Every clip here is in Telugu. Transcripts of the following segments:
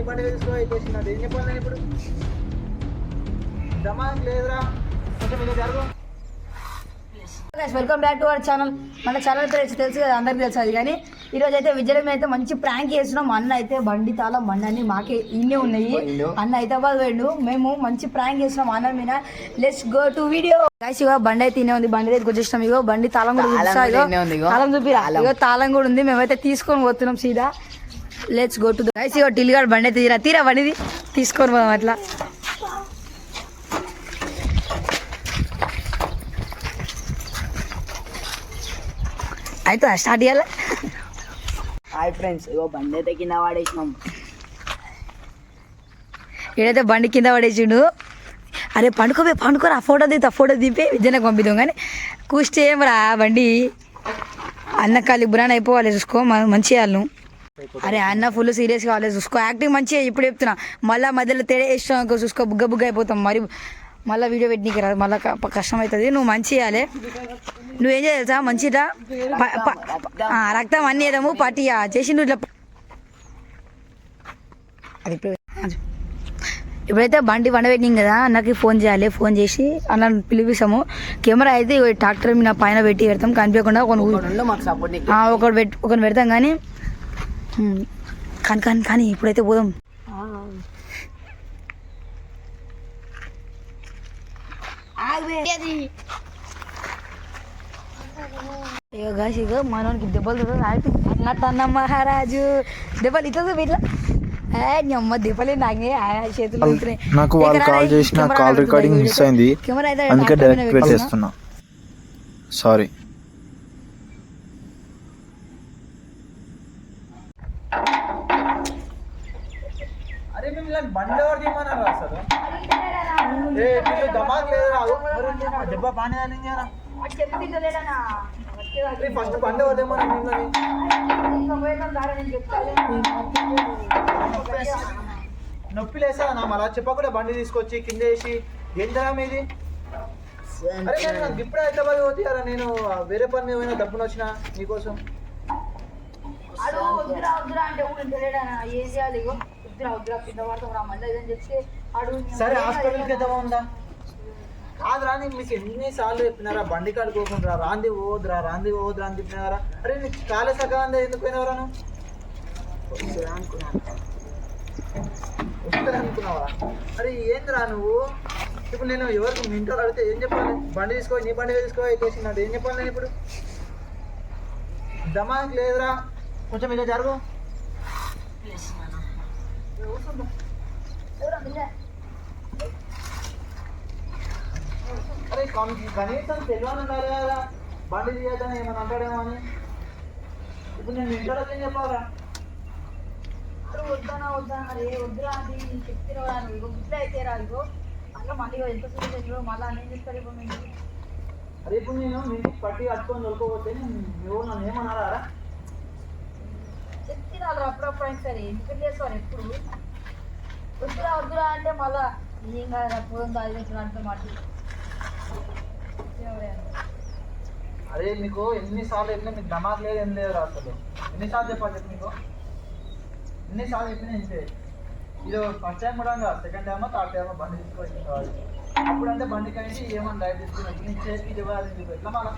బండి తీసుకో చేసినట్టు ఏం చెప్పాలి నేను ఇప్పుడు దమాక్ లేదురా కొంచెం ఇలా జరుగు. Welcome back to our channel. మన ఛానల్ పేరు తెలుసు కదా, అందరికి తెలుసు అది. కానీ ఈరోజు అయితే విజయం అయితే మంచి ప్రాంక్ చేస్తున్నాం. అన్న అయితే బండి తాళం బండి అన్ని మాకే ఇన్నే ఉన్నాయి. అన్న హైదరాబాద్ పోయిండు, మేము మంచి ప్రాంక్ చేస్తున్నాం అన్న మీద. Let's go to video. Guys ఇగో బండి అయితే ఇన్నే ఉంది, బండి అయితే వచ్చేసినాం. ఇగో బండి తాళం కూడా తాళం చూపిరా, ఇగో తాళం కూడా ఉంది. మేమైతే తీసుకొని పోతున్నాం సీదా. Let's go to guys. ఇగో టిల్గాడు బండి అయితే తీరా బండిది తీసుకొని పోదాం అట్లా. అయితే స్టార్ట్ చేయాలి. హాయ్ ఫ్రెండ్స్, ఇగో బండి అయితే కింద పడేసినాం. ఏడైతే బండి కింద పడేసిండు. అరే పండుకోరా, ఫోటో దింపి విజయనకు పంపిద్దాం. కానీ కూస్ట్ ఏమరా బండి అన్న కాలి బురాన్ అయిపోవాలి, చూసుకో మంచిగా వాళ్ళు. అరే అన్న ఫుల్ సీరియస్ కావాలి, చూసుకో యాక్టింగ్ మంచిగా. ఇప్పుడు చెప్తున్నా, మళ్ళీ మధ్యలో తేడా వేసినాం చూసుకో, బుగ్గ అయిపోతాం. మరి మళ్ళీ వీడియో పెట్టనీకి రాదు, మళ్ళీ కష్టం అవుతుంది. నువ్వు మంచి చేయాలి. నువ్వేం చేయాలి మంచిగా రక్తం అన్నీ వేద్దాము పట్టి చేసి నువ్వు ఇట్లా. అది ఇప్పుడైతే బండి పెట్టినాం కదా, అన్నకి ఫోన్ చేయాలి. ఫోన్ చేసి అన్న పిలిపిస్తాము. కెమెరా అయితే ట్రాక్టర్ మీద పైన పెట్టి పెడతాం, కనిపించకుండా ఒకటి పెడతాం. కానీ కానీ ఇప్పుడైతే పోదాం. ఇగో మనోనికి దెబ్బలు అన్న మహారాజు దెబ్బలు ఇట్లా ఇట్లా అమ్మ దెబ్బలే నాకే చేతులు. నాకు వాళ్ళు కాల్ చేసిన కాల్ రికార్డింగ్ మిస్ అయింది, అందుకే డైరెక్ట్ పెట్టేస్తున్నా. సారీ. అరే మేము ఇలా బండి ఎవరు తీయమన్నారు అసలు? దమాక్ లేదురా, దెబ్బ బాగానే తగిలిందిరా. ఫస్ట్ బండి ఎవరిదేమన్నా నొప్పి లేసా నా మళ్ళా చెప్పకుండా బండి తీసుకొచ్చి కింద వేసి ఏంటరా మీది? అరే నేను నాకు ఇప్పుడే హైదరాబాద్ పోతారా, నేను వేరే పని మీద పోయినా డబ్బులు వచ్చిన నీకోసం. సరే హాస్పిటల్కి వెళ్తావా ఉందా? కాదురా, నీకు మీకు ఎన్నిసార్లు చెప్పినారా బండి కాడుకోకుండా రాంది పోదురా అని చెప్పినారా? అరే నీకు కాలే సగం ఎందుకు పోయినవరా? నువ్వు అనుకున్నావా? అరే ఏందిరా నువ్వు? ఇప్పుడు నేను ఎవరికి మీ ఇంట్లో అడిగితే ఏం చెప్పాలి? బండి తీసుకో, నీ బండి తీసుకో చేసినాడు ఏం చెప్పాలి నేను ఇప్పుడు? దమాక్ లేదురా, కొంచెం ఇలా జరుగు. అరే కనీసం తెలియని ఉండాలి కదా, బండి తీయద్దని ఏమన్నా అంటాడేమో అని. ఇప్పుడు నేను ఇంట్లో ఏం చెప్పాలా? వద్దురా అది చెప్తున్నా గుడ్లు అయితే రాదు అట్లా మళ్ళీ ఎంత చూడలేదు, మళ్ళీ అన్నీ చెప్తారు. అదే ఇప్పుడు నేను మీ ఇంటికి పట్టి కట్టుకొని దొరకపోతే నువ్వు నన్ను ఏమన్నారా? చెప్తున్నారు అప్పుడప్పుడు అయిన సరే, ఎందుకు చేస్తారు ఎప్పుడు వద్దురా అంటే మళ్ళా ఏం కాదు పోదాం దాని అంటే మాట. అరే మీకు ఎన్నిసార్లు చెప్పినా మీకు దమాక్ లేదు ఏం లేదు అసలు. ఎన్నిసార్లు చెప్పాలి చెప్పి మీకు? ఎన్నిసార్లు చెప్పినా ఇంతే. ఇది ఫస్ట్ టైం కూడా కాదు, సెకండ్ టైమో థర్డ్ టైమో బండి తీసుకొచ్చిన కావాలి. అప్పుడంటే బండికి అయింది ఏమన్నా డైట్ తీసుకున్నాను, నేను చేతికి ఇవ్వాలి ఎట్లా మళ్ళా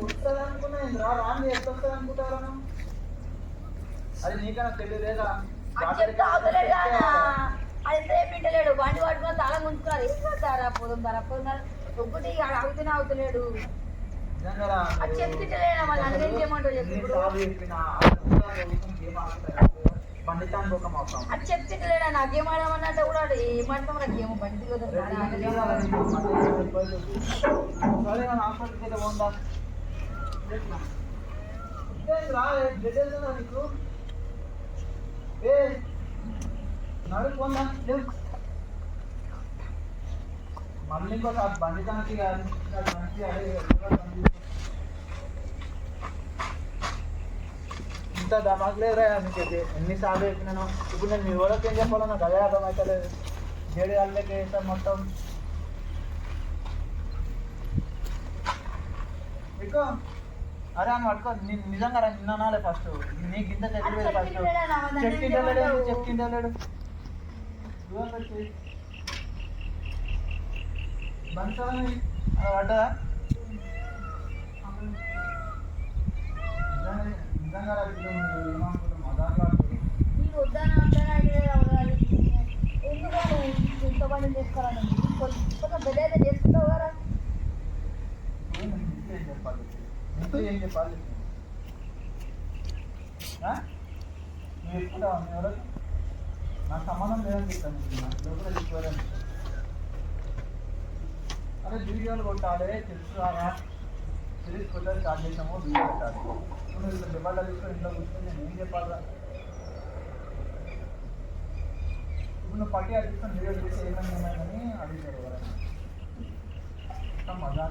వస్తుంది అనుకున్నాను. రాంది ఎట్లా వస్తుంది అనుకుంటారా? అది నీకన్నా తెలియలేదా? అయితే పెట్టలేడు, బండి పట్టుకుని తాళం ఉంచుకున్నారు. ఏం చేస్తారా? పోదాం ఒక్కటి అవుతలేడు. అది చెప్తిట్టలేడా? మళ్ళీ అందుకేం చేయమంటావు చెప్పు. అది చెప్తిట్టలేడా? నాకేం ఆడమన్నట్టు కూడా ఏమంటాం, నాకు ఏమో బండి నీకు మళ్ళీ ఇంకోసారి బండి దానికి ఇంత దమాక్ లేదురా నీకైతే. ఎన్నిసార్లు చెప్పినాను. ఇప్పుడు నేను మీ వాళ్ళకి ఏం చెప్పాలో నాకు అదే అర్థం అవుతలేదు. జేడి వాళ్ళకి వేస్తాను మొత్తం. మీకు అరే అని పట్టుకో నిజంగా రా నిన్న అనాలే ఫస్ట్ నీకు ఇంత చెట్లు లేదు ఫస్ట్ చెట్టు లేడు దూరం పెట్టి బంచాలని పడ్డా నిజంగా రా ఏమనుకుంటాం మదాట్లాడుతుంది నీకు వద్దానా ఎందుకు ఇంత పని చేసుకోవాలని కొంచెం బెడ్ అయితే చేసుకుంటావు కదా ఏం చెప్పాలి ఏం చెప్పాలి నువ్వు ఎక్కుతావా ఎవరు నాకు సంబంధం లేదని చెప్తాను లోపల తీసుకోవాలని అరే వీడియోలు కొట్టాలి తెలుసు రాగా సిరీస్ కొట్టాలి స్టార్ట్ చేసాము వీడియో పెట్టాలి నువ్వు ఇక్కడ డిపార్ట్ తీసుకొని ఇంట్లో కూర్చొని నేను ఏం చెప్పాలా ఇప్పుడు నువ్వు పట్టి అది తీసుకొని వీడియో చేసి ఏమైందని అడుగుతారు ఎవరైనా మజా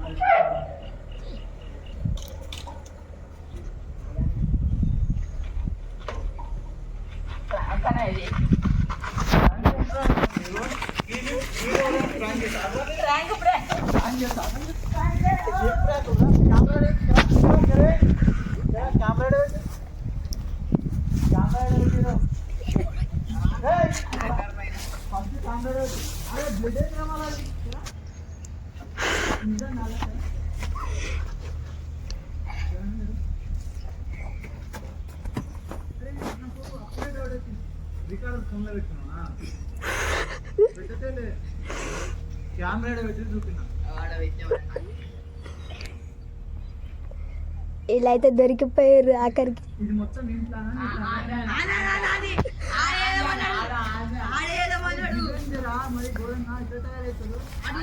ఫోన్లో పెట్టినా పెట్టతే కెమెరా పెట్టి చూపినా ఇలా అయితే దొరికిపోయారు ఆఖరికి ఇది మొత్తం ఇంట్లో మరి ఘోరంగా ఇట్లా తయారవుతారు అరే